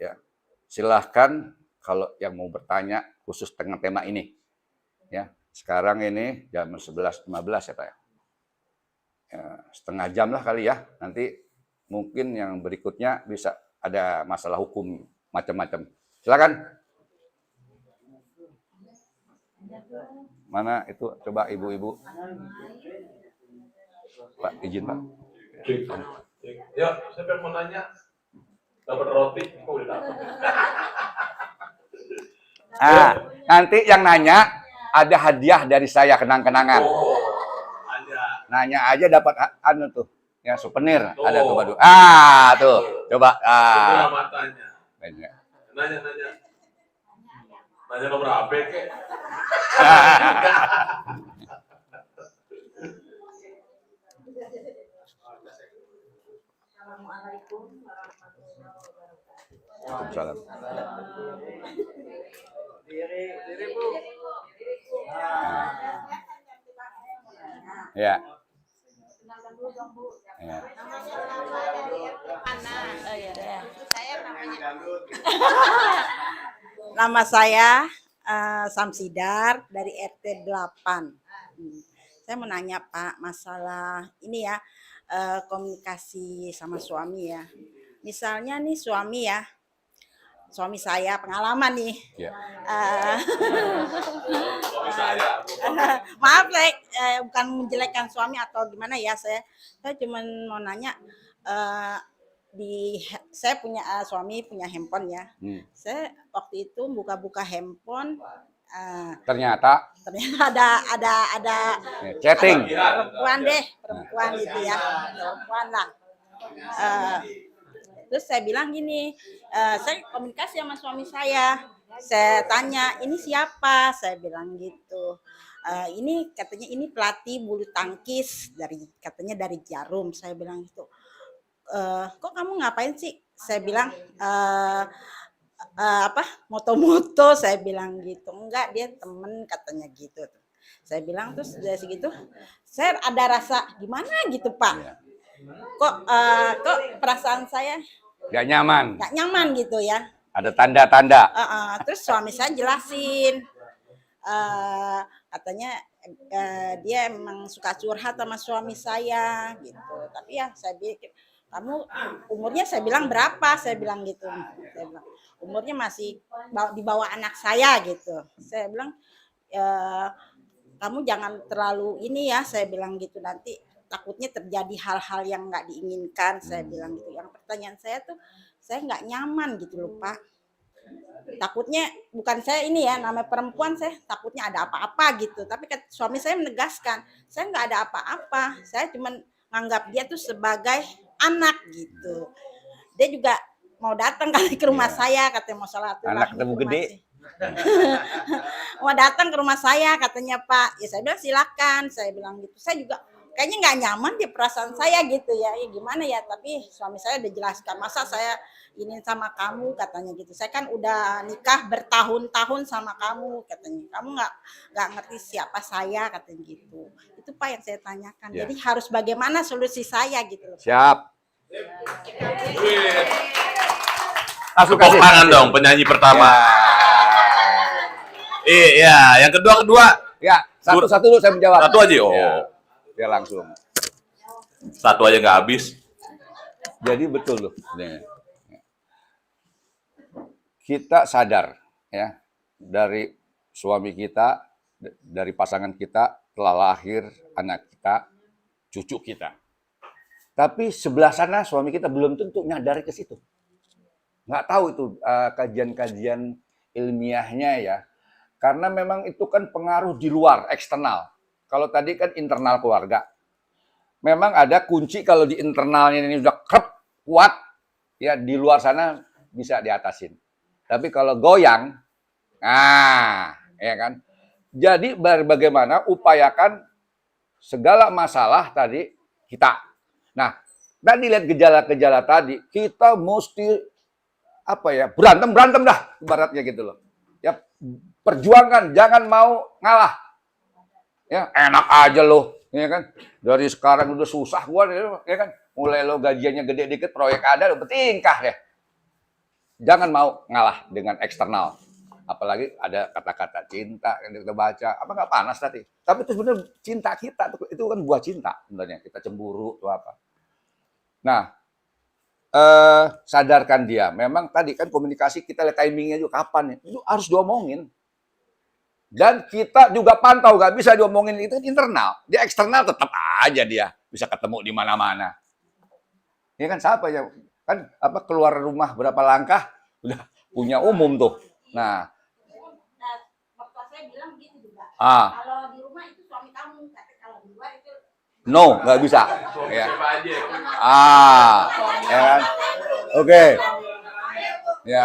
ya. Silahkan kalau yang mau bertanya khusus tentang tema ini. Ya, sekarang ini jam 11.15 ya Pak ya. Ya, setengah jam lah kali ya. Nanti mungkin yang berikutnya bisa ada masalah hukum macam-macam. Silakan. Mana itu? Coba ibu-ibu. Pak, izin Pak. Ya, siapa yang mau nanya? Dapat roti? Kok udah dapat? Nanti yang nanya ada hadiah dari saya kenang-kenangan. Oh, ada. Nanya aja dapat anu tuh. Ya, souvenir. Oh. Ada tuh Badu. Tuh. Coba. Itulah matanya. Nanya. Nanya nomor HP kek. Assalamualaikum warahmatullahi wabarakatuh. Waalaikumsalam. Diri Bu. Ya. Kenalkan dulu dong Bu. Ya. Nama saya dari RT mana? Oh iya ya. Saya namanya. Nama saya Samsidar dari RT 8. Saya mau nanya Pak masalah ini ya, komunikasi sama suami ya. Misalnya nih suami saya pengalaman nih. Ya. Suami saya. Maaf bukan menjelekkan suami atau gimana ya, saya cuma mau nanya, saya punya suami punya handphone ya. Saya waktu itu buka handphone, Ternyata ada chatting. perempuan gitu ya, perempuan lah. Terus saya bilang gini, saya komunikasi sama suami saya tanya ini siapa, saya bilang gitu. Ini katanya ini pelatih bulu tangkis katanya dari Jarum, saya bilang gitu. Kok kamu ngapain sih? Saya bilang moto-moto, saya bilang gitu. Enggak, dia temen katanya gitu. Saya bilang terus dari segitu saya ada rasa gimana gitu Pak. Kok perasaan saya Gak nyaman. gitu ya. Ada tanda-tanda. Terus suami saya jelasin, katanya dia emang suka curhat sama suami saya gitu. Tapi ya saya pikir, kamu umurnya, saya bilang berapa, saya bilang gitu. Saya bilang umurnya masih di bawah anak saya gitu. Saya bilang kamu jangan terlalu ini ya, saya bilang gitu, nanti takutnya terjadi hal-hal yang nggak diinginkan, saya bilang gitu. Yang pertanyaan saya tuh, saya nggak nyaman gitu loh Pak. Takutnya, bukan saya ini ya, namanya perempuan, saya takutnya ada apa-apa gitu. Tapi suami saya menegaskan, saya nggak ada apa-apa, saya cuma nganggap dia tuh sebagai anak gitu. Dia juga mau datang kali ke rumah saya, katanya mau salat. Anak ketemu gede. Mau datang ke rumah saya katanya Pak. Ya saya bilang silakan, saya bilang gitu. Saya juga kayaknya nggak nyaman di perasaan saya gitu ya. Ya gimana ya, tapi suami saya udah jelaskan, masa saya ini sama kamu katanya gitu. Saya kan udah nikah bertahun-tahun sama kamu katanya. Kamu nggak ngerti siapa saya katanya gitu. Itu Pak yang saya tanyakan. Ya. Jadi harus bagaimana solusi saya gitu loh. Siap. Tepuk tangan dong penyanyi pertama. Iya, yang kedua. Ya, satu-satu dulu saya menjawab. Satu aja. Oh. Ya langsung. Satu aja nggak habis. Jadi betul loh. Kita sadar ya, dari suami kita, dari pasangan kita telah lahir anak kita, cucu kita. Tapi sebelah sana suami kita belum tentu nyadari ke situ. Nggak tahu itu kajian-kajian ilmiahnya ya. Karena memang itu kan pengaruh di luar, eksternal. Kalau tadi kan internal keluarga. Memang ada kunci kalau di internalnya ini udah kuat, ya di luar sana bisa diatasin. Tapi kalau goyang, ya kan. Jadi bagaimana upayakan segala masalah tadi kita. Nah, tadi lihat gejala-gejala tadi, kita mesti berantem dah ibaratnya gitu loh. Ya perjuangkan, jangan mau ngalah. Ya, enak aja loh, ya kan. Dari sekarang udah susah gua ya kan. Mulai lo gajiannya gede dikit, proyek ada, lo bertingkah deh. jangan mau ngalah dengan eksternal. Apalagi ada kata-kata cinta yang kita baca, apa nggak panas tadi. Tapi itu sebenarnya cinta kita, itu kan buah cinta sebenarnya. Kita cemburu atau apa. Nah, sadarkan dia. Memang tadi kan komunikasi kita lihat timingnya juga kapan. Itu harus diomongin. Dan kita juga pantau, nggak bisa diomongin itu internal. Dia eksternal tetap aja dia bisa ketemu di mana-mana. Ya kan siapa ya? Kan apa keluar rumah berapa langkah udah punya umum tuh. Nah, Mertua saya bilang gitu juga. ah, Kalau di rumah itu suami kamu, tapi kalau di luar itu no, nggak bisa. Suami Ya. siapa aja. Ya kan? Oke. Ya.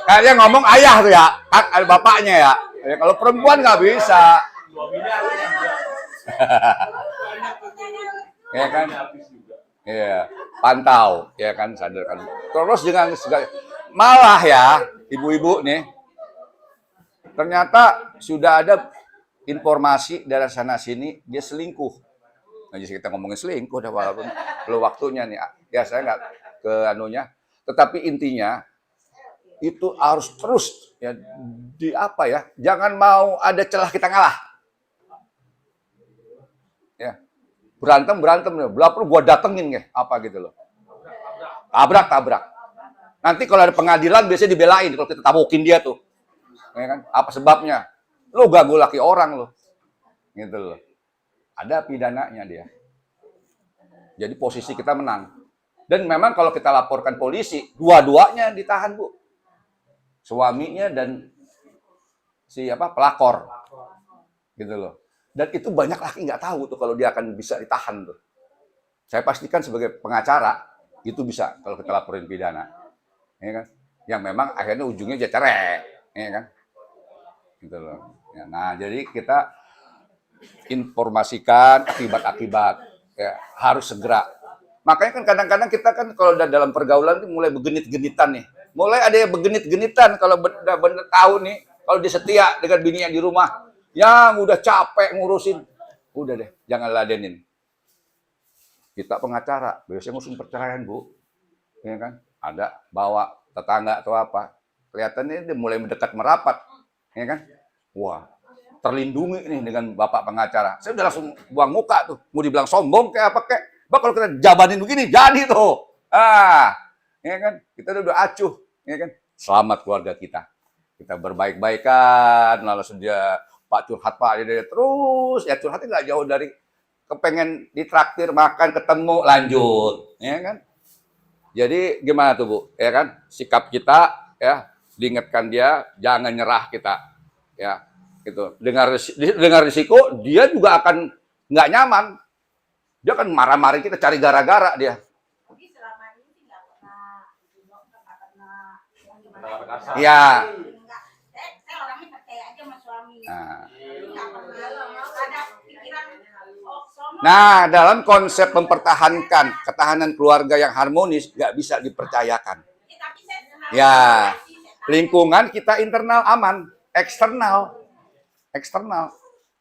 Kayaknya ngomong ayah tuh ya, kan ada bapaknya ya. Ya, kalau perempuan nggak bisa. Suaminya juga. Ya kan? Habis juga. Iya, pantau, ya kan, sadarkan. Terus dengan segala, malah ya, ibu-ibu nih, ternyata sudah ada informasi dari sana sini dia selingkuh. Nah, jadi kita ngomongin selingkuh, dah walaupun belum waktunya nih. Ya saya nggak ke anunya, tetapi intinya itu harus terus ya di apa ya? Jangan mau ada celah kita ngalah. Ya. Berantem ya. Belum perlu gua datengin ya, apa gitu loh. Tabrak. Nanti kalau ada pengadilan biasanya dibelain kalau kita tabokin dia tuh. Ya kan? Apa sebabnya? Lu ganggu laki orang lo. Gitu loh. Ada pidananya dia. Jadi posisi kita menang. Dan memang kalau kita laporkan polisi, dua-duanya ditahan, Bu. Suaminya dan pelakor. Gitu loh. Dan itu banyak laki nggak tahu tuh kalau dia akan bisa ditahan tuh. Saya pastikan sebagai pengacara itu bisa kalau kita laporin pidana, ya kan? Yang memang akhirnya ujungnya jadi cerai, ya kan? Gitu loh. Ya, nah jadi kita informasikan akibat-akibat, ya, harus segera. Makanya kan kadang-kadang kita kan kalau udah dalam pergaulan tuh mulai begenit-genitan nih, mulai ada yang begenit-genitan kalau udah bener tahu nih, kalau dia setia dengan bininya di rumah. Yang udah capek ngurusin, udah deh, jangan ladenin. Kita pengacara, biasanya ngurusin perceraian, Bu. Ya kan? Ada bawa tetangga atau apa. Kelihatannya dia mulai mendekat merapat. Ya kan? Wah, terlindungi nih dengan Bapak pengacara. Saya udah langsung buang muka tuh. Mau dibilang sombong kayak apa kayak. Bah, kalau kita jabanin begini, jadi tuh. Ya kan? Kita udah acuh. Ya kan? Selamat keluarga kita. Kita berbaik-baikan, lalu dia Pak curhat Pak, dia terus ya curhatnya nggak jauh dari kepengen ditraktir makan ketemu lanjut, ya kan? Jadi gimana tuh Bu, ya kan? Sikap kita ya diingatkan dia jangan nyerah kita, ya gitu. Dengar risiko dia juga akan nggak nyaman, dia akan marah-marah kita cari gara-gara dia. Jadi selama ini sih nggak pernah Iya. Saya orangnya percaya aja sama suami. Nah. Nggak pernah ada pikiran sono. Nah, dalam konsep mempertahankan ketahanan keluarga yang harmonis, nggak bisa dipercayakan. Tapi saya Ya, lingkungan kita internal aman, eksternal.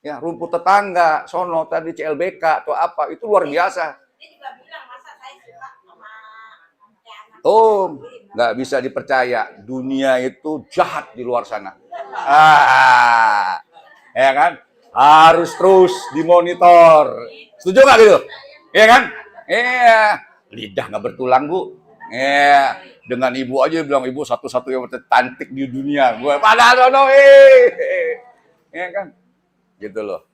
Ya, rumput tetangga, sono tadi CLBK atau apa, itu luar biasa. dia juga bilang masa saya suka sama anak. Oh, nggak bisa dipercaya. Dunia itu jahat di luar sana. Ya kan? Harus terus dimonitor. Setuju nggak gitu? Iya kan? Iya. Lidah nggak bertulang, Bu. Iya. Dengan ibu aja bilang ibu satu-satunya cantik di dunia. Gue padahal Iya kan? Gitu loh.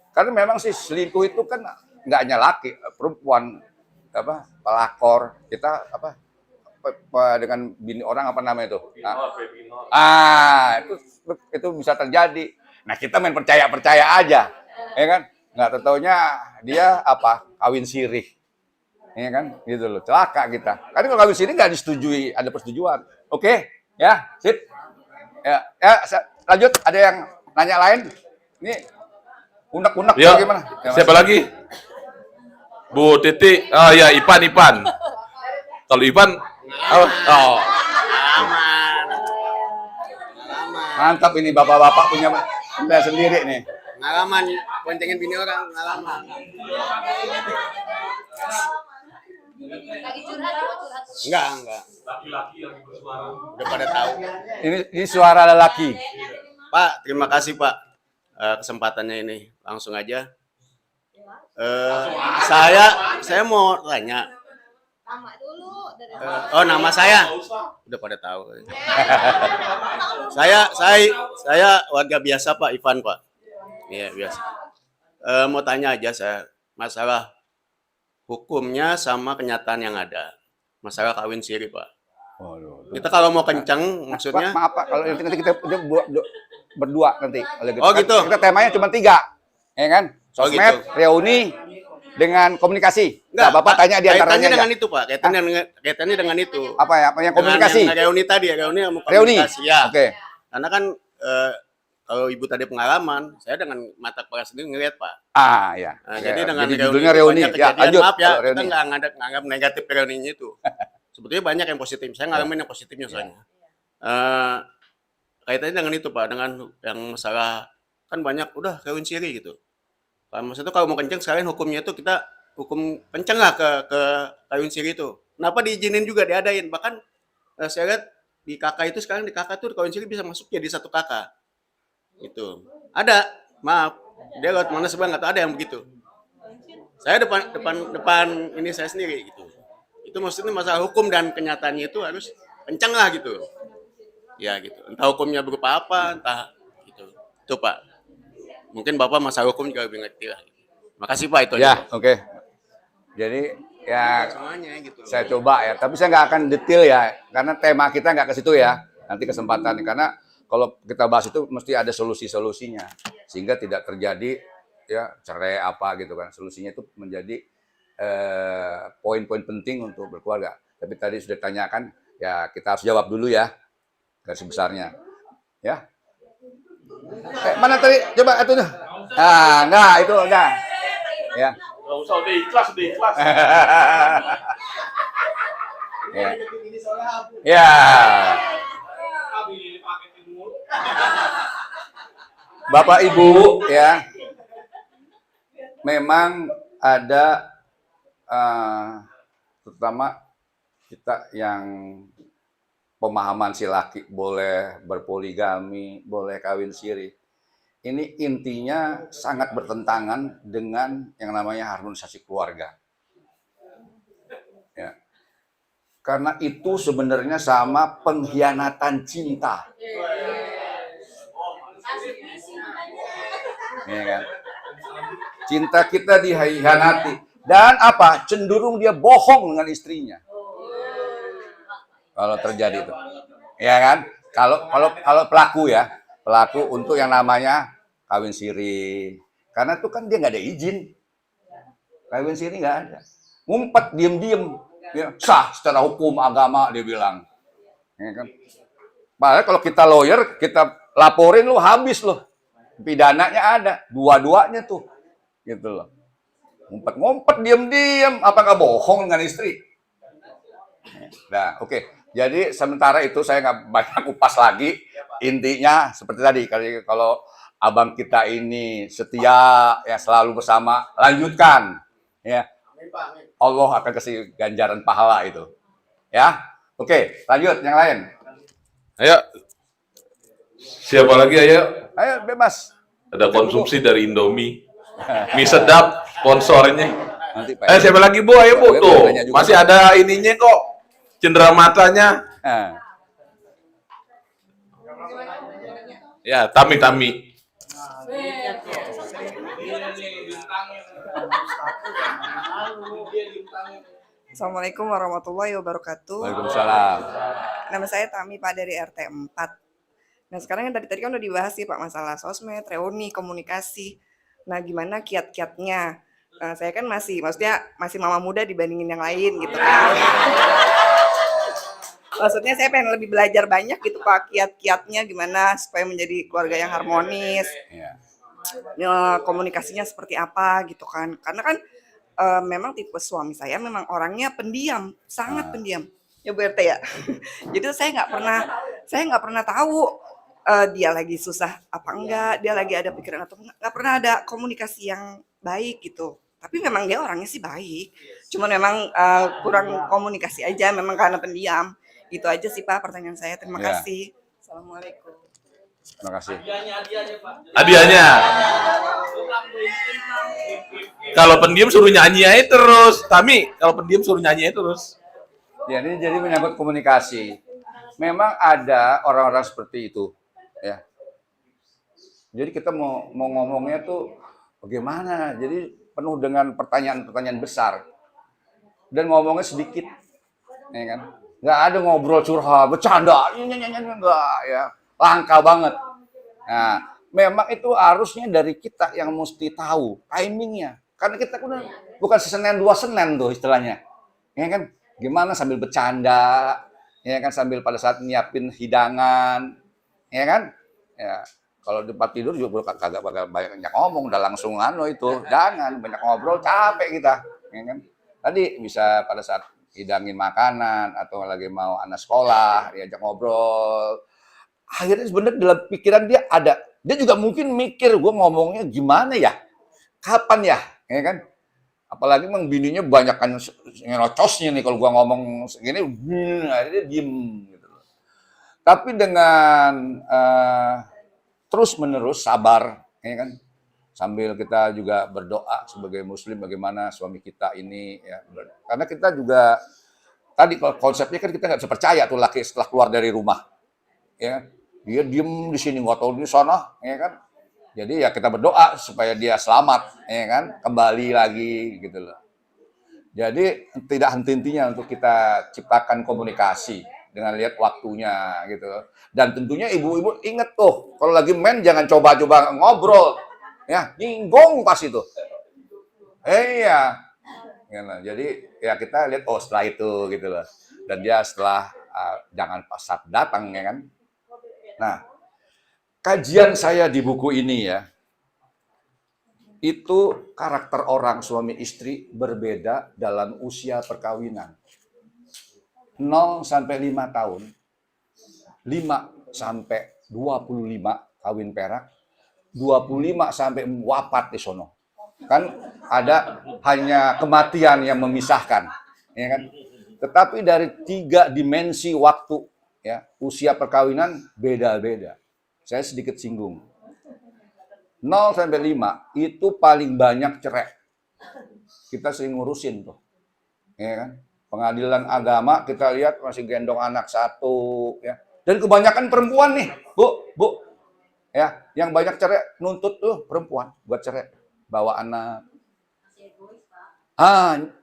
Karena memang sih selingkuh itu kan nggak hanya laki, perempuan, pelakor, kita dengan bini orang apa namanya itu? Itu bisa terjadi. Nah kita main percaya aja, ya kan? Nggak taunya dia kawin sirih, ya kan? Gitu loh, celaka kita. Karena kalau kawin sirih nggak disetujui, ada persetujuan. Oke, ya, sip. Ya, lanjut. Ada yang nanya lain? Ini unek-unek Ya, gimana? Ya, siapa lagi? Bu Titi, ya Ipan. Kalau Ipan, mantap ini bapak-bapak punya sendiri nih. Pengalaman, boncengin bini orang, pengalaman. Enggak. Laki-laki yang bersuara. Udah pada tahu. Ini suara lelaki. Pak, terima kasih Pak kesempatannya ini. Langsung aja. Saya mau tanya. Nama saya. Udah pada tahu. Saya warga biasa Pak, Ivan Pak. Iya biasa. Mau tanya aja saya masalah hukumnya sama kenyataan yang ada. Masalah kawin siri Pak. Kita kalau mau kencang maksudnya. Maaf Pak, kalau nanti kita berdua nanti. Oh gitu. Kita temanya cuma 3, ya kan? Sosmed, gitu. reuni, dengan komunikasi. Enggak, Bapak tanya di antaranya kaitannya dengan aja. itu Pak, kaitannya dengan itu. Apa ya? Apa yang komunikasi? Dengan reuni tadi, reuni yang Reuni. komunikasi ya. Oke. Karena kan kalau Ibu tadi pengalaman, saya dengan mata kepala sendiri ngelihat Pak. Ah, ya. Nah, Oke. jadi dengan judulnya itu reuni. banyak Ya, kejadian, lanjut. maaf ya, Kalau kita reuni. nggak nganggap negatif reuninya itu. Sebetulnya banyak yang positif. Saya ngalamin yang positifnya soalnya. Kaitannya dengan itu Pak, dengan yang masalah kan banyak udah kawin siri gitu. Maksudnya kalau mau kenceng sekalian hukumnya itu kita hukum kenceng lah ke kawin siri itu. Kenapa diizinin juga diadain? Bahkan saya lihat di kakak itu sekarang di kakak tuh kawin siri bisa masuk jadi satu kakak. Itu ada, maaf dia lewat mana sebelah nggak tahu ada yang begitu. Saya depan ini saya sendiri gitu. Itu maksudnya masalah hukum dan kenyataannya itu harus kenceng lah gitu. Ya gitu. Entah hukumnya berupa apa, entah gitu. Itu Pak. Mungkin Bapak masalah hukum juga lebih ngerti lah. Makasih Pak itu. Ya, oke. Jadi ya Semuanya gitu. saya coba ya, tapi saya nggak akan detail ya, karena tema kita nggak ke situ ya. Nanti kesempatan, karena kalau kita bahas itu mesti ada solusi-solusinya, sehingga tidak terjadi ya cerai apa gitu kan. Solusinya itu menjadi poin-poin penting untuk berkeluarga. Tapi tadi sudah tanyakan, ya kita harus jawab dulu ya, garis besarnya. Ya. Mana tadi? Coba itu tuh. Ah, enggak, itu enggak. Ya. Nggak usah, udah ikhlas. Ya. Ya. Bapak Ibu ya. Memang ada terutama kita yang pemahaman si laki boleh berpoligami, boleh kawin siri. Ini intinya sangat bertentangan dengan yang namanya harmonisasi keluarga. Ya. Karena itu sebenarnya sama pengkhianatan cinta. Ya kan? Cinta kita dikhianati. Dan apa? Cenderung dia bohong dengan istrinya. Kalau terjadi itu, ya kan? Kalau pelaku ya, pelaku untuk yang namanya kawin siri, karena itu kan dia nggak ada izin, kawin siri nggak ada, ngumpet diem-diem, ya, sah secara hukum agama dia bilang, ya kan? Padahal kalau kita lawyer, kita laporin lu habis loh, pidananya ada, dua-duanya tuh, gitu loh, ngumpet-ngumpet diem-diem, apa nggak bohong dengan istri? Nah, oke. Jadi sementara itu saya nggak banyak kupas lagi. Intinya seperti tadi, kalau abang kita ini setia, ya selalu bersama, lanjutkan. Ya, Allah akan kasih ganjaran pahala itu. Ya, oke, lanjut yang lain. Ayo. Siapa lagi ayo? Ayo bebas. Ada konsumsi dari Indomie. Mie sedap sponsornya. Nanti Pak. Siapa lagi Bu? Ayo Bu Saya tuh. tanya juga. Masih ada ininya kok. Cendera matanya. Nah. Ya, Tami. Assalamualaikum warahmatullahi wabarakatuh. Waalaikumsalam. Nama saya Tami Pak dari RT 4. Nah sekarang yang tadi kan udah dibahas sih Pak masalah sosmed, reuni, komunikasi. Nah gimana kiat-kiatnya? Saya kan maksudnya masih mama muda dibandingin yang lain gitu kan. Maksudnya saya pengen lebih belajar banyak gitu Pak, kiat-kiatnya gimana supaya menjadi keluarga yang harmonis. Ya. Komunikasinya seperti apa gitu kan. Karena kan memang tipe suami saya memang orangnya pendiam, sangat pendiam. Ya Bu RT ya. Jadi saya nggak pernah tahu dia lagi susah apa enggak, dia lagi ada pikiran atau enggak pernah ada komunikasi yang baik gitu. Tapi memang dia orangnya sih baik. Cuman memang kurang komunikasi aja, memang karena pendiam. Itu aja sih Pak pertanyaan saya. Terima Ya, kasih. Assalamualaikum. terima kasih. Hadiahnya. Kalau pendiam suruh nyanyi aja terus. Tami, kalau pendiam suruh nyanyi aja terus. Ya, ini jadi menyangkut komunikasi. Memang ada orang-orang seperti itu, ya. Jadi kita mau ngomongnya tuh bagaimana? Jadi penuh dengan pertanyaan-pertanyaan besar dan ngomongnya sedikit, ya kan? Nggak ada ngobrol curhat, bercanda, enggak, ya. Langka banget. Nah, memang itu harusnya dari kita yang mesti tahu timingnya. Karena kita bukan sesenen dua senen tuh istilahnya, ya kan? Gimana sambil bercanda, ya kan, sambil pada saat nyiapin hidangan, ya kan? Ya, kalau di tempat tidur juga kagak bakal banyak ngomong, udah langsung itu, jangan banyak ngobrol, capek kita, ya kan? Tadi bisa pada saat hidangin makanan atau lagi mau anak sekolah, diajak ngobrol. Akhirnya sebenarnya dalam pikiran dia juga mungkin mikir, gue ngomongnya gimana ya, kapan ya, ya kan? Apalagi memang bininya banyak kan ngerocosnya nih kalau gua ngomong segini, akhirnya diem gitu. Tapi dengan terus menerus sabar, ya kan, sambil kita juga berdoa sebagai Muslim bagaimana suami kita ini, ya, karena kita juga tadi kalau konsepnya kan kita nggak bisa percaya tuh laki setelah keluar dari rumah, ya kan? Dia diem di sini nggak tahu di sana, ya kan? Jadi ya kita berdoa supaya dia selamat, ya kan, kembali lagi gitu loh. Jadi tidak henti-hentinya untuk kita ciptakan komunikasi dengan lihat waktunya gitu. Dan tentunya ibu-ibu inget tuh, kalau lagi main jangan coba-coba ngobrol, ya nyinggung pas itu. Iya, gitu. Jadi ya kita lihat setelah itu gitu loh. Dan dia setelah jangan pas saat datang, ya kan. Nah, kajian saya di buku ini ya, itu karakter orang suami istri berbeda dalam usia perkawinan. 0 sampai 5 tahun, 5 sampai 25 kawin perak, 25 sampai wafat di sono. Kan ada hanya kematian yang memisahkan, ya kan? Tetapi dari 3 dimensi waktu, ya, usia perkawinan beda-beda. Saya sedikit singgung. 0 sampai 5 itu paling banyak cerai. Kita sering ngurusin tuh. Ya kan? Pengadilan agama kita lihat masih gendong anak 1 ya. Dan kebanyakan perempuan nih, Bu. Ya, yang banyak cerai nuntut tuh perempuan buat cerai, bawa anak.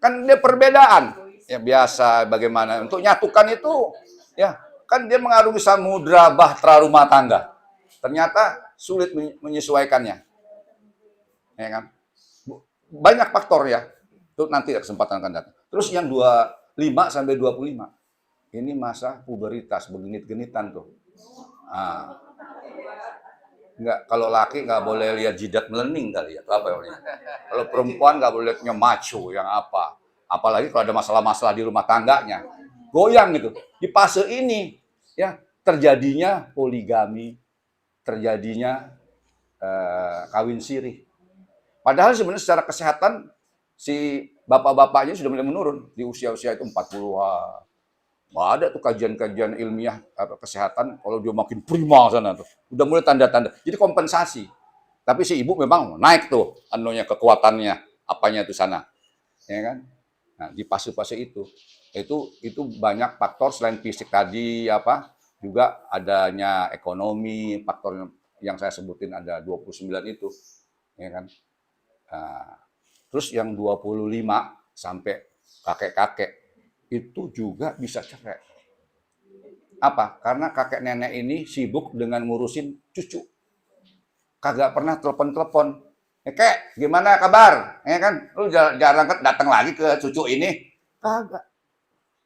Kan dia perbedaan. Ya biasa bagaimana untuk nyatukan itu ya, kan dia mengarungi samudra bahtera rumah tangga. Ternyata sulit menyesuaikannya, ya kan? Banyak faktor ya, itu nanti kesempatan akan datang. Terus yang 25 sampai 25, ini masa puberitas, bergenit-genitan tuh. Nggak, kalau laki nggak boleh lihat jidat melening kali ya, atau apa ya? Kalau perempuan nggak boleh lihatnya macho yang apa. Apalagi kalau ada masalah-masalah di rumah tangganya, goyang gitu. Di fase ini ya terjadinya poligami, terjadinya kawin sirih. Padahal sebenarnya secara kesehatan si bapak-bapaknya sudah mulai menurun di usia-usia itu 40-an. Nggak ada tuh kajian-kajian ilmiah kesehatan kalau dia makin prima sana tuh. Udah mulai tanda-tanda. Jadi kompensasi. Tapi si ibu memang naik tuh kekuatannya, apanya itu sana. Ya kan? Nah, di fase-fase itu banyak faktor selain fisik tadi juga adanya ekonomi, faktor yang saya sebutin ada 29 itu, ya kan. Nah, terus yang 25 sampai kakek-kakek itu juga bisa cerai. Apa? Karena kakek nenek ini sibuk dengan ngurusin cucu. Kagak pernah telepon-telepon. Kek, gimana kabar? Ya kan, lu jarang datang lagi ke cucu ini. Kagak.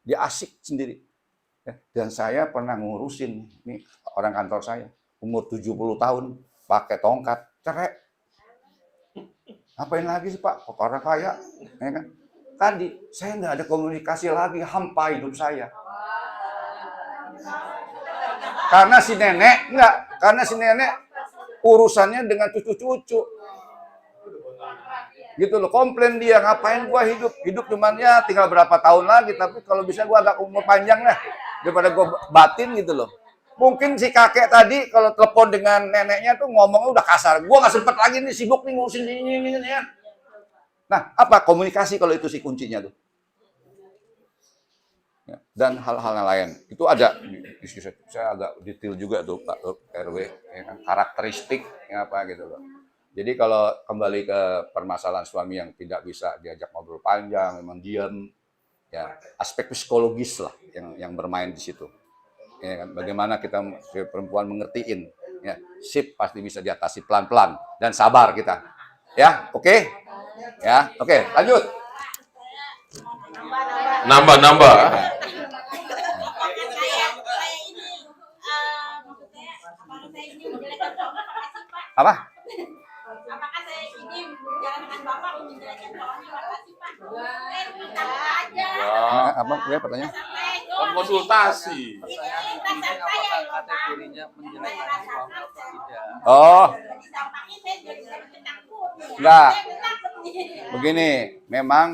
Dia asik sendiri. Dan saya pernah ngurusin nih orang kantor saya, umur 70 tahun, pakai tongkat, cerai. Ngapain lagi sih Pak? Orang kaya, ya kan? Tadi saya nggak ada komunikasi lagi, hampa hidup saya. Karena si nenek urusannya dengan cucu-cucu. Gitu loh, komplain dia, ngapain gua hidup cuman ya tinggal berapa tahun lagi, tapi kalau bisa gua agak umur panjang lah daripada gua batin gitu loh. Mungkin si kakek tadi kalau telepon dengan neneknya tuh ngomongnya udah kasar. Gua nggak sempet lagi nih, sibuk nih ngurusin ini ya. Nah, apa komunikasi kalau itu sih kuncinya tuh. Ya, dan hal-hal yang lain itu ada saya agak detail juga tuh Pak RW ya kan, karakteristik ya apa gitu loh. Jadi kalau kembali ke permasalahan suami yang tidak bisa diajak ngobrol panjang, memang diam, ya aspek psikologis lah yang bermain di situ. Ya kan, bagaimana kita perempuan mengertiin, ya sip pasti bisa diatasi pelan-pelan dan sabar kita. Ya, oke? Ya, oke, lanjut. Nambah. Apa? Apakah saya ini menjalankan Bapak menjalankan suami makasih Pak? Aja. Apa ya pertanyaan? Konsultasi. Ini perasaan saya loh Pak. Kategorinya menjalankan suami atau tidak. Oh, Disampaikan saya jadi takut. enggak. Saya takut nih. Begini, memang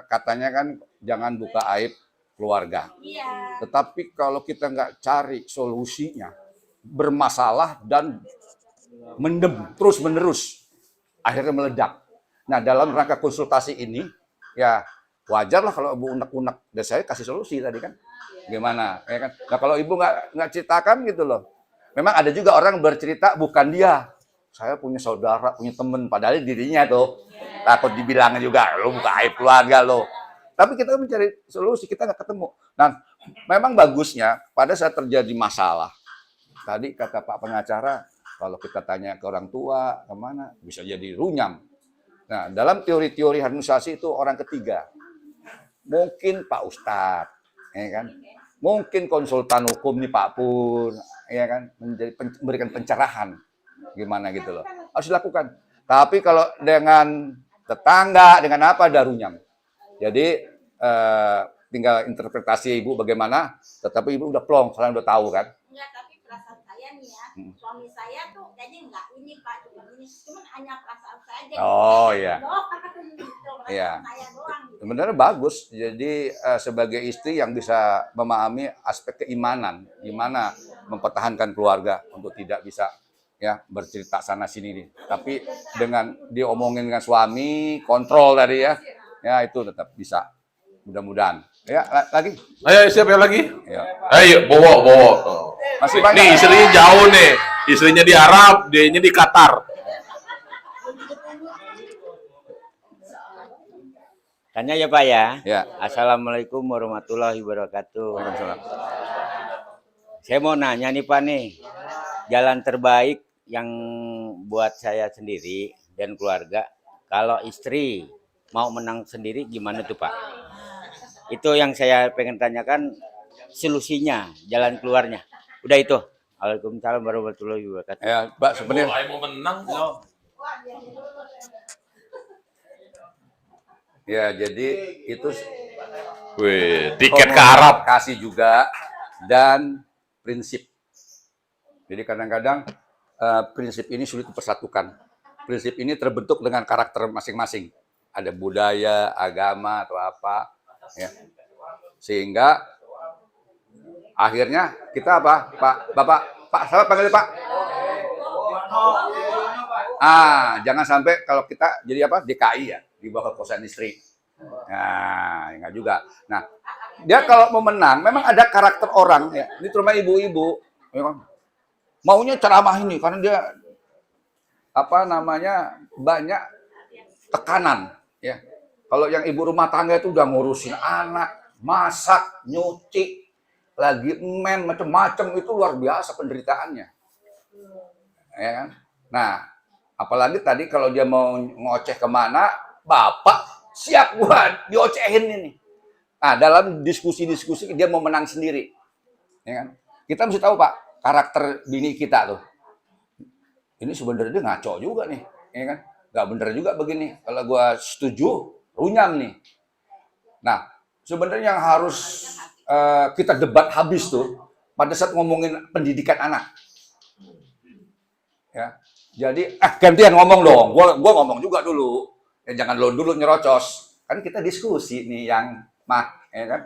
katanya kan jangan buka aib keluarga. Iya. Tetapi kalau kita nggak cari solusinya, bermasalah dan mendem terus-menerus, akhirnya meledak. Nah, dalam rangka konsultasi ini, ya wajar lah kalau ibu unek-unek. Dan saya kasih solusi tadi kan, gimana? Ya kan? Nah, kalau ibu nggak ceritakan gitu loh. Memang ada juga orang bercerita bukan dia. Saya punya saudara, punya temen, padahal dirinya tuh takut dibilang juga, lo buka aib keluarga lo. Tapi kita mencari solusi, kita nggak ketemu. Nah, memang bagusnya pada saat terjadi masalah, tadi kata Pak pengacara, kalau kita tanya ke orang tua, kemana, bisa jadi runyam. Nah, dalam teori-teori harmonisasi itu orang ketiga. Mungkin Pak Ustadz, ya kan? Mungkin konsultan hukum nih Pak Pur, ya kan? Memberikan pencerahan. Gimana gitu loh. Harus dilakukan. Tapi kalau dengan tetangga, dengan apa, ada runyam. Jadi, tinggal interpretasi ibu bagaimana, tetapi ibu udah plong, kalian udah tahu kan? Enggak, tapi perasaan saya nih ya, suami saya tuh kayaknya enggak ini Pak, cuman hanya perasaan saya aja. Oh iya. Perasaan Iya. saya doang. Gitu. Sebenarnya bagus. Jadi sebagai istri yang bisa memahami aspek keimanan, gimana mempertahankan keluarga untuk tidak bisa ya bercerita sana sini nih. Tapi dengan diomongin dengan suami, kontrol tadi ya itu tetap bisa. Mudah-mudahan. Ya lagi. Ayo, siapa yang lagi? Ya. Ayo, bawa. Masih banyak. Nih, istrinya jauh nih. Istrinya di Arab, dianya di Qatar. Tanya ya Pak ya. Ya. Assalamualaikum warahmatullahi wabarakatuh. Waalaikumsalam. Saya mau nanya nih Pak nih, jalan terbaik yang buat saya sendiri dan keluarga, kalau istri mau menang sendiri gimana tuh Pak? Itu yang saya pengen tanyakan, solusinya, jalan keluarnya. Udah itu. Waalaikumsalam warahmatullahi wabarakatuh. Ya, Mbak sebenarnya Mau menang kok. ya jadi itu Wih, tiket ke Arab. kasih juga dan prinsip. Jadi kadang-kadang prinsip ini sulit dipersatukan. Prinsip ini terbentuk dengan karakter masing-masing. Ada budaya, agama atau apa, ya. Sehingga akhirnya kita apa, Pak, saya panggil Pak. Jangan sampai kalau kita jadi apa, DKI ya, di bawah kekuasaan istri. Nah, enggak juga. Nah, dia kalau mau menang, memang ada karakter orang ya. Ini terutama ibu-ibu, memang maunya ceramah ini karena dia apa namanya banyak tekanan ya. Kalau yang ibu rumah tangga itu udah ngurusin anak, masak, nyuci, lagi macam-macam, itu luar biasa penderitaannya. Ya kan? Nah, apalagi tadi kalau dia mau ngoceh kemana, bapak siap buat diocehin ini. Nah, dalam diskusi-diskusi dia mau menang sendiri. Ya kan? Kita mesti tahu Pak, karakter bini kita tuh. Ini sebenarnya dia ngaco juga nih, ya kan? Nggak bener juga begini. Kalau gua setuju, runyam nih. Nah, sebenarnya yang harus kita debat habis tuh pada saat ngomongin pendidikan anak. Ya. Jadi gantian ngomong dong. Gua ngomong juga dulu. jangan lo dulu nyerocos. Kan kita diskusi nih yang ya kan.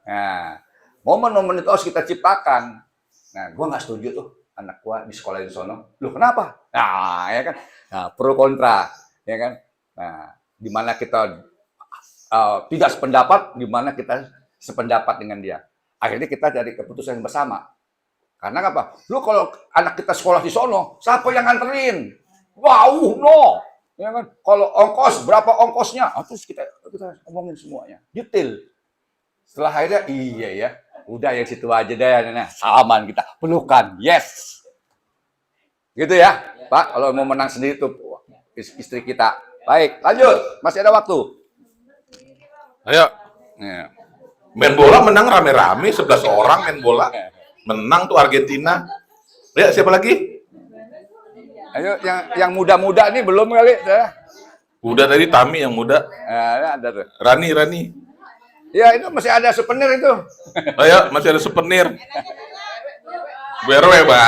Nah, momen-momen itu harus kita ciptakan. Nah, gue nggak setuju tuh anak gue di sekolah di sono. Loh kenapa? Nah, ya kan. Nah, pro kontra, ya kan. Nah, di mana kita tidak sependapat, di mana kita sependapat dengan dia. Akhirnya kita cari keputusan yang bersama. Karena apa? Lu kalau anak kita sekolah di sono, siapa yang nganterin? Wow, no. Ya kan? Kalau ongkos, berapa ongkosnya? Terus kita ngomongin semuanya. Detail. Setelah akhirnya, iya ya. Udah yang situ aja deh. Nah, salaman kita. Pelukan. Yes. Gitu ya. Pak, kalau mau menang sendiri tuh istri kita. Baik, lanjut. Masih ada waktu. Ayo. Ya. Main bola menang rame-rame, 11 orang main bola. Menang tuh Argentina. Ya, siapa lagi? Ayo, yang muda-muda nih belum kali. Udah tadi Tami yang muda. Ada tuh. Rani. Ya, itu masih ada souvenir itu. Ayo, masih ada souvenir. BRW, Bang.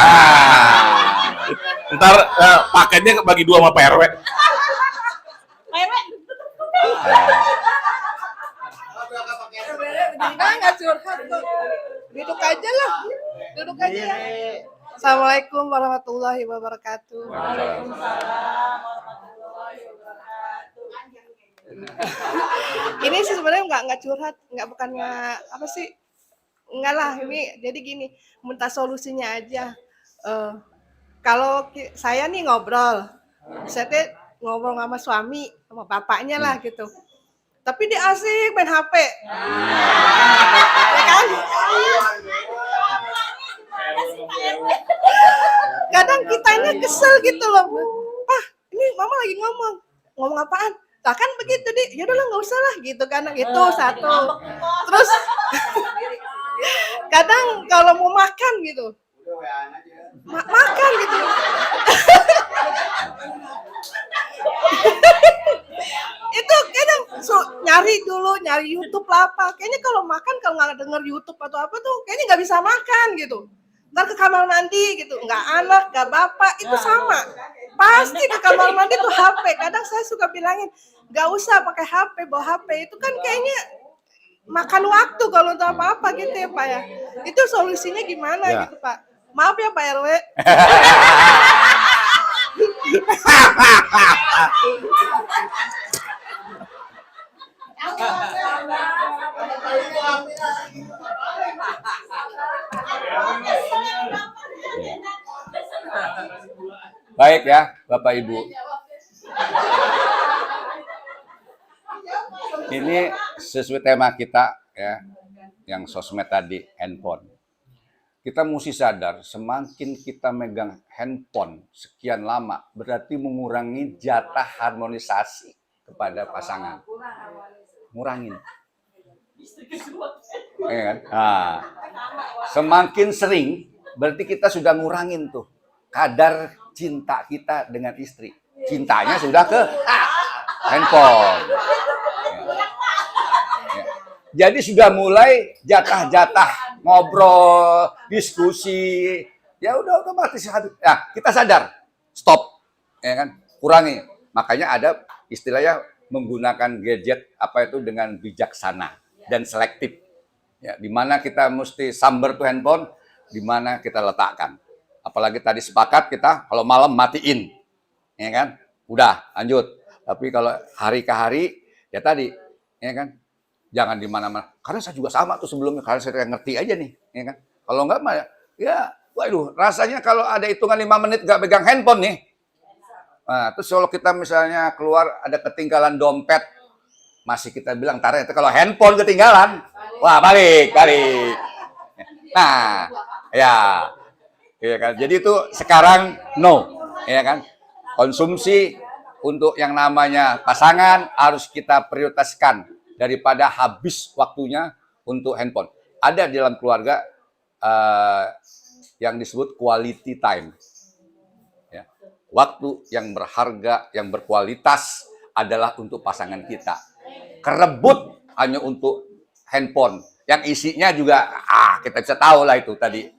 Ntar paketnya bagi 2 sama PRW. Nggak curhat kok. Duduk aja lah. Duduk aja ya. Assalamualaikum warahmatullahi wabarakatuh. Ini sih sebenarnya nggak curhat, bukannya apa sih? Enggak lah, ini jadi gini, minta solusinya aja. Kalau saya nih ngobrol, saya tuh ngobrol sama suami, sama bapaknya lah gitu. Tapi dia asik main HP. Ya kan? Kadang kitanya kesel gitu loh. Pak, ini mama lagi ngomong apaan? Lah kan begitu ya udahlah nggak usah lah gitu kan, itu satu. Terus kadang kalau mau makan gitu, makan gitu. Itu kadang nyari YouTube lah apa. Kayaknya kalau makan kalau nggak denger YouTube atau apa tuh kayaknya nggak bisa makan gitu. Ntar ke kamar mandi gitu, nggak anak, nggak bapak, itu sama. Pasti ke kamar mandi tuh HP. Kadang saya suka bilangin, nggak usah pakai HP, bawa HP. Itu kan kayaknya makan waktu kalau untuk apa-apa gitu ya Pak ya. Itu solusinya gimana gitu Pak? Maaf ya Pak RW. Baik ya, Bapak Ibu. Ini sesuai tema kita ya, yang sosmed tadi, handphone. Kita mesti sadar, semakin kita megang handphone sekian lama, berarti mengurangi jatah harmonisasi kepada pasangan. Ngurangin. Ya kan? Nah, semakin sering, berarti kita sudah ngurangin tuh kadar cinta kita dengan istri. Cintanya sudah ke handphone. Ya. Jadi sudah mulai jatah-jatah ngobrol, diskusi. Ya udah otomatis habis. Nah, kita sadar, stop, ya kan? Kurangi. Makanya ada istilahnya menggunakan gadget apa itu dengan bijaksana dan selektif. Ya, di mana kita mesti samber tuh handphone, di mana kita letakkan. Apalagi tadi sepakat kita kalau malam matiin, ya kan? Udah lanjut. Tapi kalau hari ke hari, ya tadi, ya kan? Jangan di mana-mana. Karena saya juga sama tuh sebelumnya, karena saya ngerti aja nih, ya kan? Kalau enggak mah ya, waduh, rasanya kalau ada hitungan 5 menit nggak pegang handphone nih. Nah, terus kalau kita misalnya keluar ada ketinggalan dompet, masih kita bilang, tarik itu kalau handphone ketinggalan, wah balik. Nah, ya. Ya kan? Jadi itu sekarang no, ya kan? Konsumsi untuk yang namanya pasangan harus kita prioritaskan daripada habis waktunya untuk handphone. Ada di dalam keluarga yang disebut quality time. Ya. Waktu yang berharga, yang berkualitas adalah untuk pasangan kita. Kerebut hanya untuk handphone. Yang isinya juga kita bisa tahu lah itu tadi.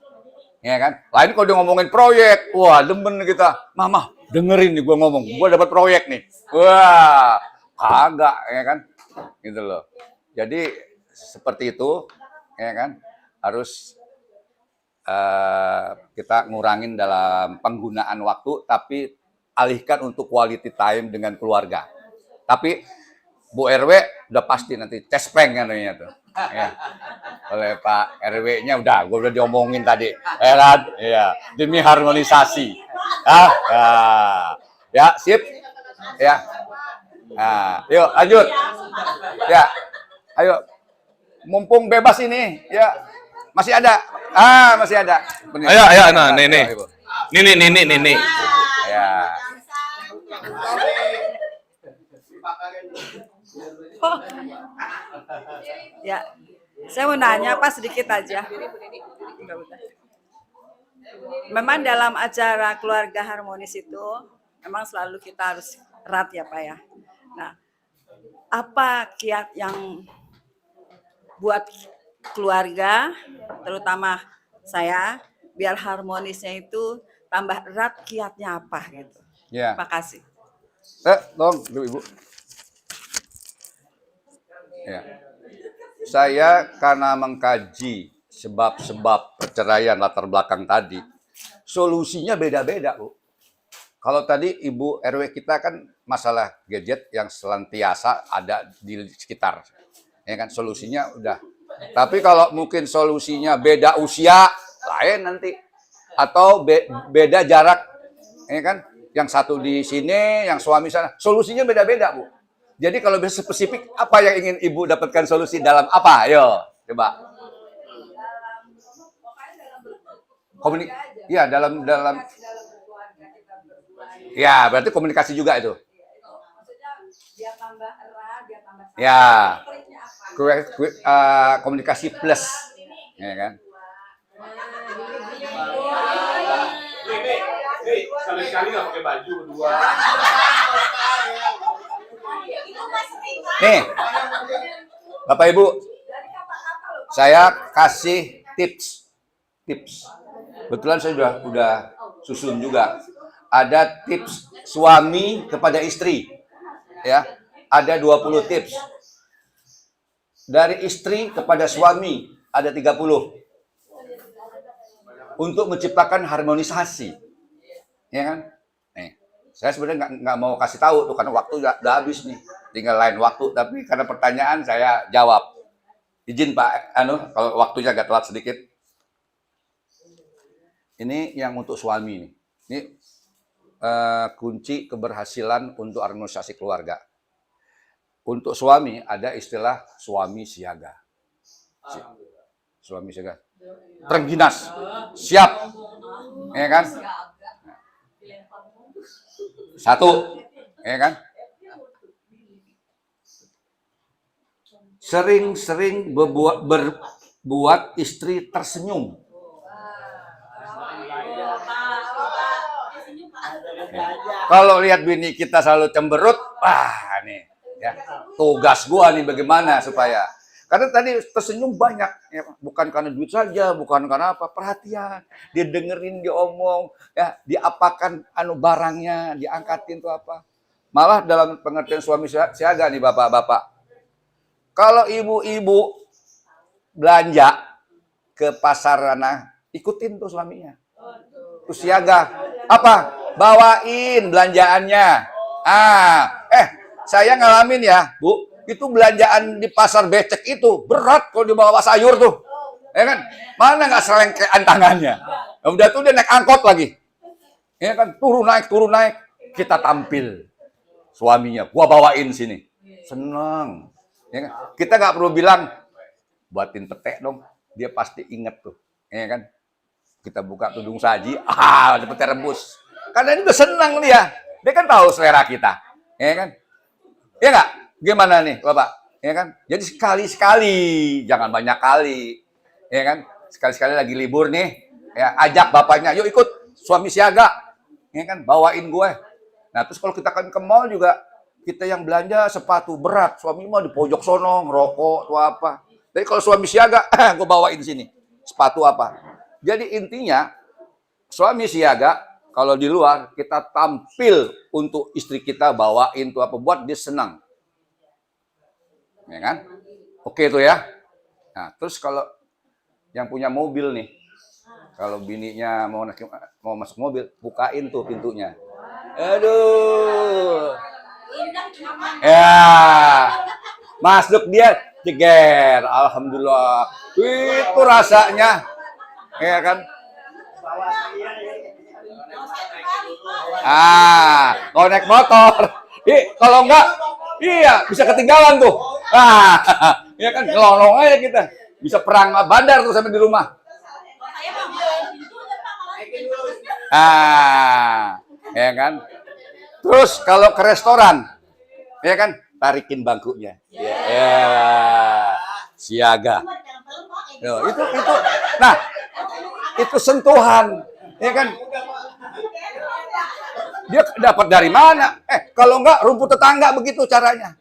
Ya kan? Lain kalau dia ngomongin proyek, wah demen kita. Mama, dengerin nih gue ngomong, gue dapat proyek nih. Wah, kagak ya kan, gitu loh. Jadi seperti itu, ya kan, harus kita ngurangin dalam penggunaan waktu, tapi alihkan untuk quality time dengan keluarga. Tapi Bu RW udah pasti nanti cespeng kan namanya tuh. Ya. Oleh Pak RW-nya gue udah diomongin tadi. Iya, demi harmonisasi. Ya, sip. Ya. Nah, yuk lanjut. Ya. Ayo. Mumpung bebas ini, ya. Masih ada. Masih ada. Bener. Ayo, nah, nih. Ibu. Nih. Ya. Ya, saya mau nanya Pak sedikit aja. Memang dalam acara keluarga harmonis itu memang selalu kita harus erat ya Pak ya. Nah, apa kiat yang buat keluarga, terutama saya, biar harmonisnya itu tambah erat, kiatnya apa gitu? Ya. Terima kasih. Tolong Ibu. Ya. Saya karena mengkaji sebab-sebab perceraian latar belakang tadi, solusinya beda-beda, Bu. Kalau tadi Ibu RW kita kan masalah gadget yang selantiasa ada di sekitar. Ya kan, solusinya udah. Tapi kalau mungkin solusinya beda usia, lain nanti. Atau beda jarak, ya kan? Yang satu di sini, yang suami sana. Solusinya beda-beda, Bu. Jadi kalau bisa spesifik, apa yang ingin Ibu dapatkan solusi dalam apa? Ayo, coba. Ya, dalam ya, berarti komunikasi juga itu. Ya, komunikasi plus, ya kan? Sekali-sekali nggak pakai baju berdua. Nih, Bapak Ibu, saya kasih tips. Kebetulan saya udah susun juga. Ada tips suami kepada istri. Ya, ada 20 tips. Dari istri kepada suami ada 30. Untuk menciptakan harmonisasi. Ya kan? Nih, saya sebenarnya nggak mau kasih tahu tuh karena waktu udah habis nih. Tinggal lain waktu, tapi karena pertanyaan saya jawab. Izin Pak, kalau waktunya agak telat sedikit. Ini yang untuk suami nih. Ini kunci keberhasilan untuk harmonisasi keluarga. Untuk suami ada istilah suami siaga. Suami siaga. Terengginas, siap, ya kan? Satu, ya kan? Sering-sering berbuat istri tersenyum. Kalau lihat bini kita selalu cemberut, wah nih, ya tugas gua nih bagaimana supaya. Karena tadi tersenyum banyak, ya, bukan karena duit saja, bukan karena apa, perhatian. Dia dengerin, dia omong, ya, diapakan barangnya, diangkatin tuh apa. Malah dalam pengertian suami siaga nih bapak-bapak. Kalau ibu-ibu belanja ke pasar ikutin tuh suaminya. Tuh siaga. Apa? Bawain belanjaannya. Saya ngalamin ya, Bu. Itu belanjaan di pasar becek itu berat kalau dibawa sayur tuh. Ya kan? Mana nggak selengkean tangannya. Ya udah tuh dia naik angkot lagi. Ya kan? Turun naik. Kita tampil. Suaminya, gua bawain sini. Senang. Ya kan? Kita nggak perlu bilang, buatin petek dong. Dia pasti inget tuh. Ya kan? Kita buka tudung saji, ada pete rebus. Karena ini udah senang dia. Dia kan tahu selera kita. Ya kan? Ya nggak? Gimana nih, Bapak? Ya kan? Jadi sekali-sekali, jangan banyak kali. Ya kan? Sekali-sekali lagi libur nih, ya ajak bapaknya, yuk ikut suami siaga. Ya kan? Bawain gue. Nah, terus kalau kita kan ke mall juga, kita yang belanja sepatu berat, suami mah di pojok sono, ngerokok, atau apa. Jadi kalau suami siaga, gue bawain sini. Sepatu apa? Jadi intinya, suami siaga kalau di luar kita tampil untuk istri kita, bawain tuh apa, buat dia senang. Ya kan? Oke tuh ya. Nah, terus kalau yang punya mobil nih, kalau bininya mau masuk mobil, bukain tuh pintunya. Aduh. Ya. Masuk dia jeger. Alhamdulillah. Itu rasanya. Ya kan? Kalau naik motor. Kalau enggak, iya, bisa ketinggalan tuh. Ya kan, ngelolong aja kita. Bisa perang bandar tuh sampai di rumah. Ya kan. Terus kalau ke restoran, ya kan, tarikin bangkunya. Ya, siaga. Itu, nah, itu sentuhan, ya kan. Dia dapat dari mana? Kalau enggak rumput tetangga begitu caranya.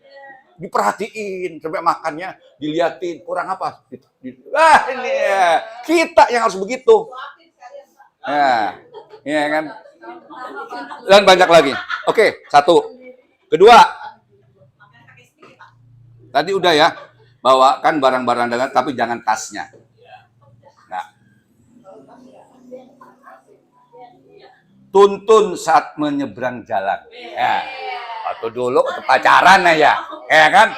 Diperhatiin sampai makannya, diliatin kurang apa. Ini ya. Kita yang harus begitu. Ya kan. Dan banyak lagi. Oke, satu. Kedua. Tadi udah ya, bawakan barang-barang dagangan tapi jangan tasnya. Nah. Tuntun saat menyeberang jalan. Ya. Atau dulu atau pacaran ya kan?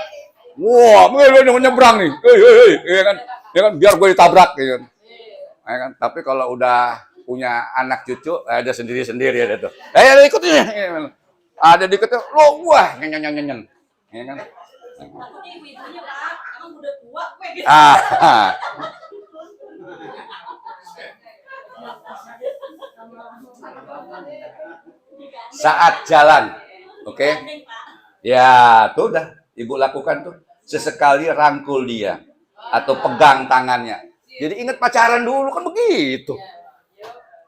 Wah, mau nyebrang nih. Ya kan? Ya kan biar gue ditabrak ya kan. Ya kan? Tapi kalau udah punya anak cucu, ada sendiri-sendiri ada tuh. Ikut ini. Ada dikit tuh, lo wah nyen. Ya kan? Saat jalan, oke? Ya, tuh udah ibu lakukan tuh. Sesekali rangkul dia atau pegang tangannya. Jadi ingat pacaran dulu kan begitu.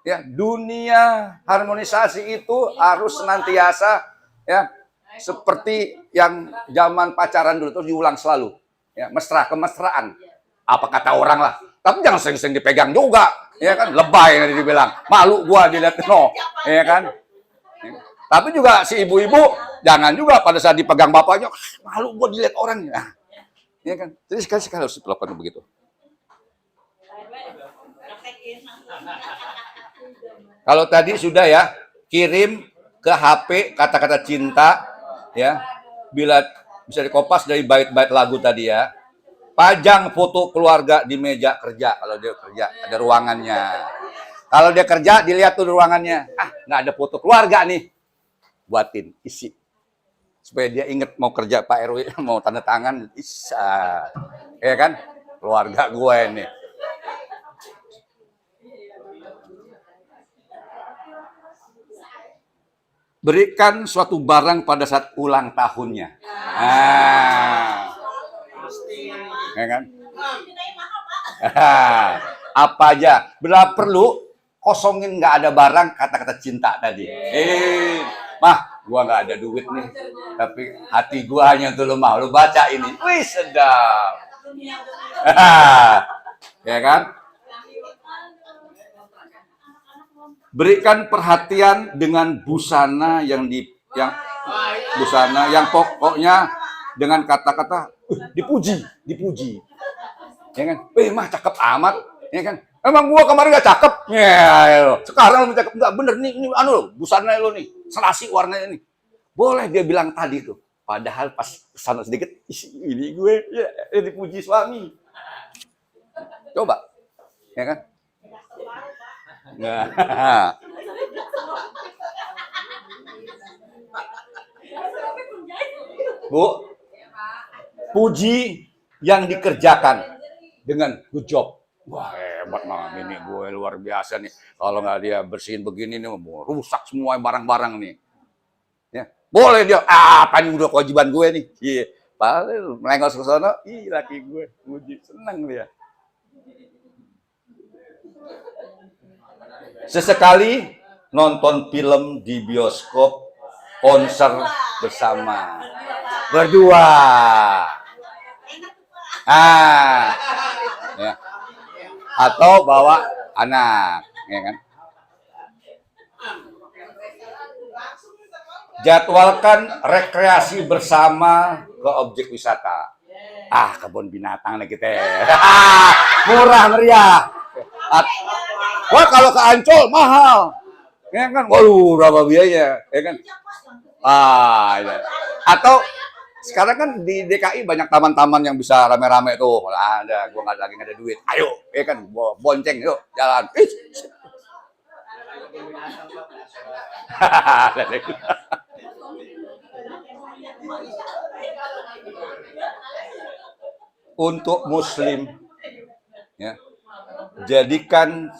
Ya, dunia harmonisasi itu harus senantiasa ya seperti yang zaman pacaran dulu terus diulang selalu. Ya, mesra kemesraan. Apa kata orang lah. Tapi jangan sering-sering dipegang juga, ya kan? Lebay yang dibilang. Malu gua dilihat no, ya kan? Tapi juga si ibu-ibu jangan juga pada saat dipegang bapaknya, malu gua dilihat orang. Nah, ya kan? Jadi sekali-sekali harus dilakukan begitu. Kalau tadi sudah ya, kirim ke HP kata-kata cinta, ya. Bila bisa dikopas dari bait-bait lagu tadi ya. Pajang foto keluarga di meja kerja kalau dia kerja, ada ruangannya. Kalau dia kerja, dilihat tuh ruangannya. Nggak ada foto keluarga nih. Buatin, isi. Supaya dia inget mau kerja Pak RW, mau tanda tangan, bisa. Ya kan? Keluarga gue ini. Berikan suatu barang pada saat ulang tahunnya. Ya kan? Apa aja. Bila perlu, kosongin nggak ada barang kata-kata cinta tadi. Mah, gua nggak ada duit nih. Tapi hati gua hanya untuk lu mah. Lu baca ini. Wih, sedap. Ya kan? Berikan perhatian dengan busana yang pokoknya dengan kata-kata dipuji. Ya kan? Mah cakep amat, ya kan? Emang gua kemarin gak cakep? Ya, sekarang lu cakep enggak bener nih, ini busana lu nih, serasi warnanya nih. Boleh dia bilang tadi tuh. Padahal pas kesana sedikit, ini gue ya dipuji suami. Coba. Ya kan? Nah. Bu, puji yang dikerjakan dengan good job. Wah, hebat mah ini gue luar biasa nih. Kalau nggak dia bersihin begini nih, mau rusak semua barang-barang nih. Ya, boleh dia. Apa nih udah kewajiban gue nih? Iya. Padahal melengos ke sana, laki gue puji, senang dia. Sesekali nonton film di bioskop, konser bersama, berdua. Ya. Atau bawa anak, ya kan? Jadwalkan rekreasi bersama ke objek wisata. Kebun binatang nih kita. Murah meriah. Wah, kalau ke Ancol mahal. Ya kan? Waduh, berapa biaya? Ya kan? Ya. Atau sekarang kan di DKI banyak taman-taman yang bisa rame-rame tuh. Ada, gua nggak ada duit. Ayo, ya kan? Bonceng, yuk, jalan. Untuk Muslim, ya, jadikan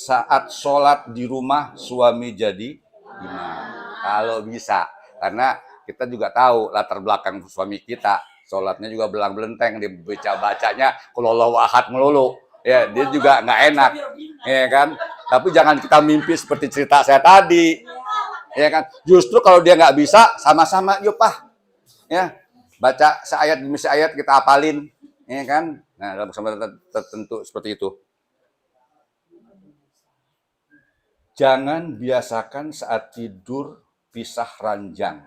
saat sholat di rumah suami jadi imam. Kalau bisa, karena kita juga tahu latar belakang suami kita, sholatnya juga belang-belenteng, dia baca-bacanya kalau Allahu ahad melulu. Ya, dia juga nggak enak, ya kan? Tapi jangan kita mimpi seperti cerita saya tadi, ya kan? Justru kalau dia nggak bisa, sama-sama, yuk Pak, ya, baca seayat demi seayat kita hafalin, ya kan? Nah, dalam kesempatan tertentu seperti itu. Jangan biasakan saat tidur pisah ranjang.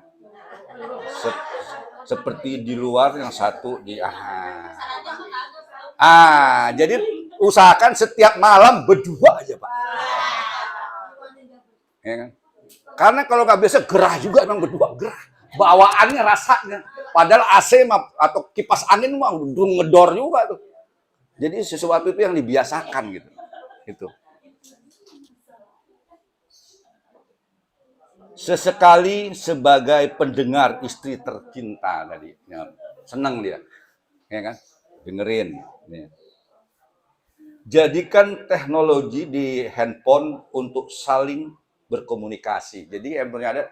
Seperti di luar yang satu di jadi usahakan setiap malam berdua aja, Pak. Ya kan? Karena kalau nggak biasa gerah juga emang berdua, gerah. Bawaannya rasanya. Padahal AC atau kipas angin mah ngedor juga tuh. Jadi sesuatu itu yang dibiasakan gitu. Itu. Sesekali sebagai pendengar istri tercinta tadi, ya, senang dia, ya kan, dengerin. Ya. Jadikan teknologi di handphone untuk saling berkomunikasi. Jadi handphonenya ada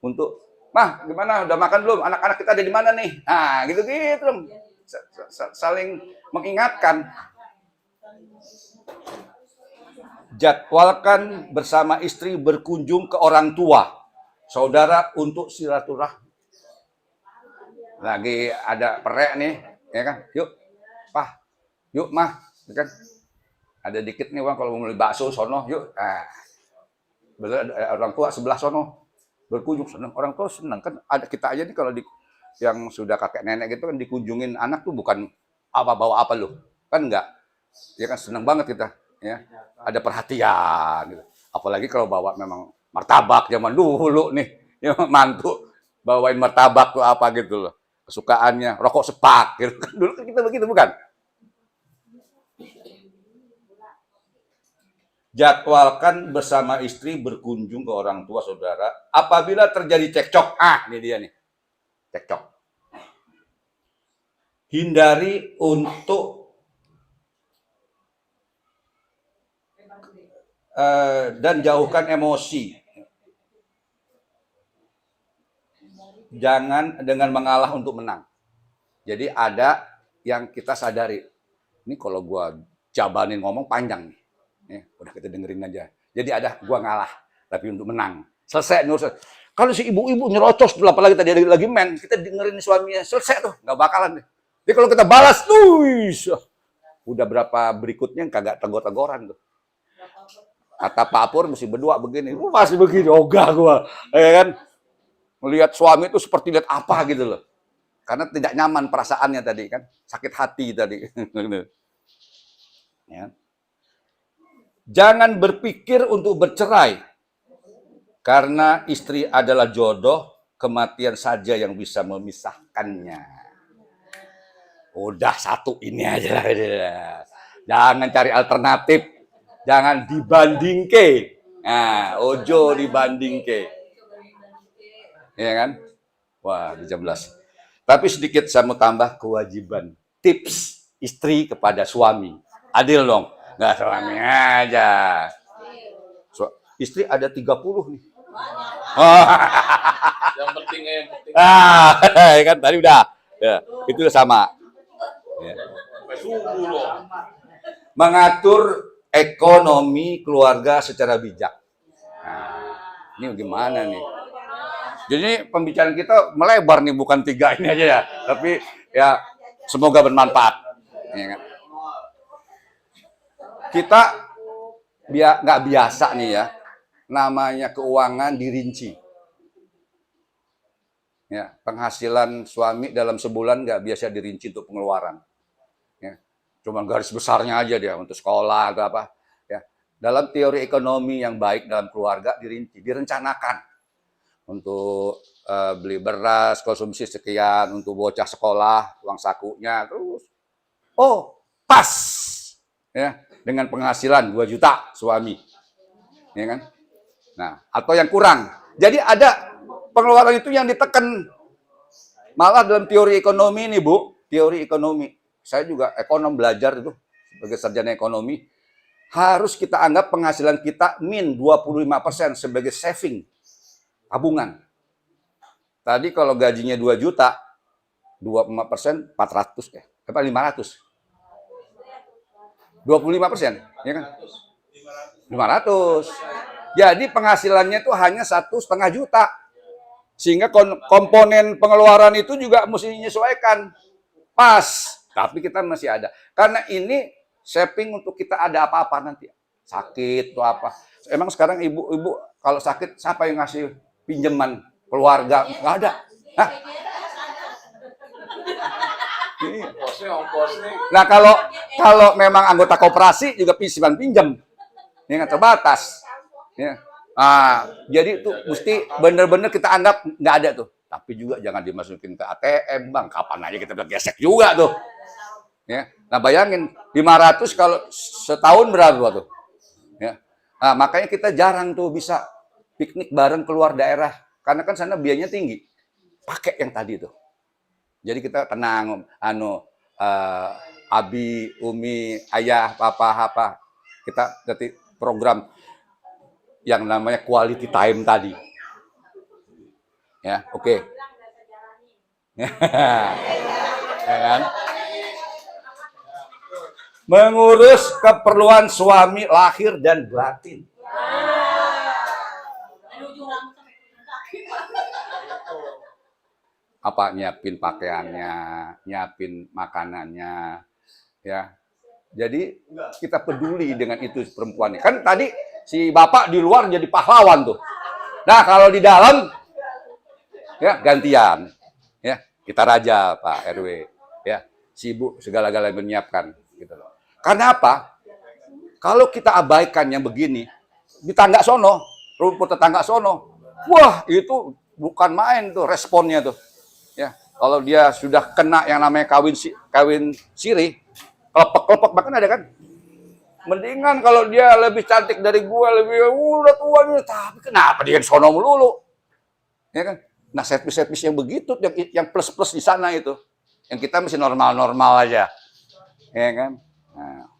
untuk, mah gimana, udah makan belum? Anak-anak kita ada di mana nih? Nah, gitu-gitu, saling mengingatkan. Jadwalkan bersama istri berkunjung ke orang tua. Saudara untuk silaturahmi. Lagi ada perek nih, ya kan? Yuk, Pak. Yuk, Mah, ya kan? Ada dikit nih uang kalau mau beli bakso sono, yuk. Orang tua sebelah sono berkunjung, senang. Orang tua senang kan, ada kita aja nih kalau yang sudah kakek nenek gitu kan dikunjungin anak tuh bukan bawa apa loh. Kan enggak. Ya kan senang banget kita, ya. Ada perhatian gitu. Apalagi kalau bawa memang martabak zaman dulu nih, ya, mantu bawain martabak tuh apa gitu loh, kesukaannya, rokok sepak gitu. Dulu kan kita begitu bukan? Jadwalkan bersama istri berkunjung ke orang tua saudara apabila terjadi cekcok. Ini dia nih, cekcok. Hindari untuk dan jauhkan emosi. Jangan dengan mengalah untuk menang. Jadi ada yang kita sadari. Ini kalau gua jabanin ngomong panjang nih. Udah kita dengerin aja. Jadi ada gua ngalah tapi untuk menang. Selesai nurut. Kalau si ibu-ibu nyerocos apalagi tadi lagi main, kita dengerin suaminya, selesai tuh, nggak bakalan deh. Jadi kalau kita balas, udah berapa berikutnya kagak tegor-tegoran tuh. Kata Pak Pur mesti berdua begini, masih begini, ogah gua, ya kan? Melihat suami itu seperti lihat apa gitu loh. Karena tidak nyaman perasaannya tadi kan, sakit hati tadi. Ya. Jangan berpikir untuk bercerai, karena istri adalah jodoh, kematian saja yang bisa memisahkannya. Udah satu ini aja. Jangan cari alternatif. Jangan dibandingke. Nah, ojo dibandingke. Ya kan? Wah, di jam 11. Tapi sedikit saya mau tambah kewajiban. Tips istri kepada suami. Adil dong. Nggak suami aja. Istri ada 30 nih. Yang pentingnya yang penting. Ya kan tadi udah. Ya, itu udah sama. Ya. Mengatur ekonomi keluarga secara bijak. Ini gimana nih? Jadi pembicaraan kita melebar nih, bukan 3 ini aja ya. Tapi ya semoga bermanfaat. Ya kan? Kita nggak biasa nih ya, namanya keuangan dirinci. Ya, penghasilan suami dalam sebulan nggak biasa dirinci untuk pengeluaran. Ya, cuma garis besarnya aja dia untuk sekolah atau apa. Ya, dalam teori ekonomi yang baik dalam keluarga dirinci, direncanakan untuk beli beras, konsumsi sekian, untuk bocah sekolah, uang sakunya, terus oh pas ya dengan penghasilan 2 juta suami, ya kan? Nah, atau yang kurang. Jadi ada pengeluaran itu yang ditekan. Malah dalam teori ekonomi ini, Bu, teori ekonomi. Saya juga ekonom belajar itu sebagai sarjana ekonomi. Harus kita anggap penghasilan kita min 25% sebagai saving, tabungan. Tadi kalau gajinya 2 juta, 25% 400 apa 500. 25%, ya kan? 500. Jadi penghasilannya itu hanya 1,5 juta. Sehingga komponen pengeluaran itu juga mesti menyesuaikan. Pas, tapi kita masih ada. Karena ini saving untuk kita ada apa-apa nanti. Sakit atau apa. Emang sekarang ibu-ibu kalau sakit siapa yang ngasih pinjaman? Keluarga? Nggak ada. Hah? Nah kalau memang anggota koperasi juga pinjam. Ini nggak terbatas. Ya. Jadi itu mesti benar-benar kita anggap nggak ada tuh. Tapi juga jangan dimasukin ke ATM, Bang. Kapan aja kita udah gesek juga tuh. Ya. Nah, bayangin 500 kalau setahun berapa tuh? Ya. Nah, makanya kita jarang tuh bisa piknik bareng keluar daerah. Karena kan sana biayanya tinggi. Pakai yang tadi tuh. Jadi kita tenang, abi, umi, ayah, papa, apa. Kita nanti program yang namanya quality time tadi. Ya, oke. Ya kan? Mengurus keperluan suami lahir dan batin. Apa nyiapin pakaiannya, nyiapin makanannya, ya. Jadi kita peduli dengan itu perempuan. Kan tadi si bapak di luar jadi pahlawan tuh. Nah kalau di dalam ya gantian, ya kita raja Pak RW, ya si ibu segala-galanya menyiapkan, gitu loh. Karena apa? Kalau kita abaikan yang begini di tangga sono, rumput tetangga sono, wah itu bukan main tuh responnya tuh. Ya, kalau dia sudah kena yang namanya kawin siri, kelepek-kelepek bahkan ada kan. Mendingan kalau dia lebih cantik dari gua, lebih udah tua nih, tapi kenapa dia sono melulu? Ya kan? Nah, servis-servis yang begitu yang plus-plus di sana itu. Yang kita masih normal-normal aja. Ya kan? Nah,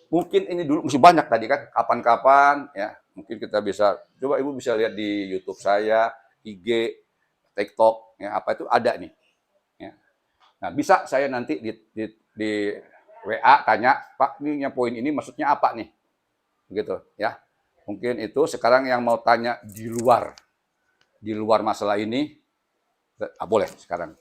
mungkin ini dulu masih banyak tadi kan, kapan-kapan ya. Mungkin kita bisa coba Ibu bisa lihat di YouTube saya, IG, TikTok, ya apa itu ada nih. Ya. Nah, bisa saya nanti di WA tanya, Pak, ini yang poin ini maksudnya apa nih? Begitu, ya. Mungkin itu sekarang yang mau tanya di luar masalah ini, boleh sekarang.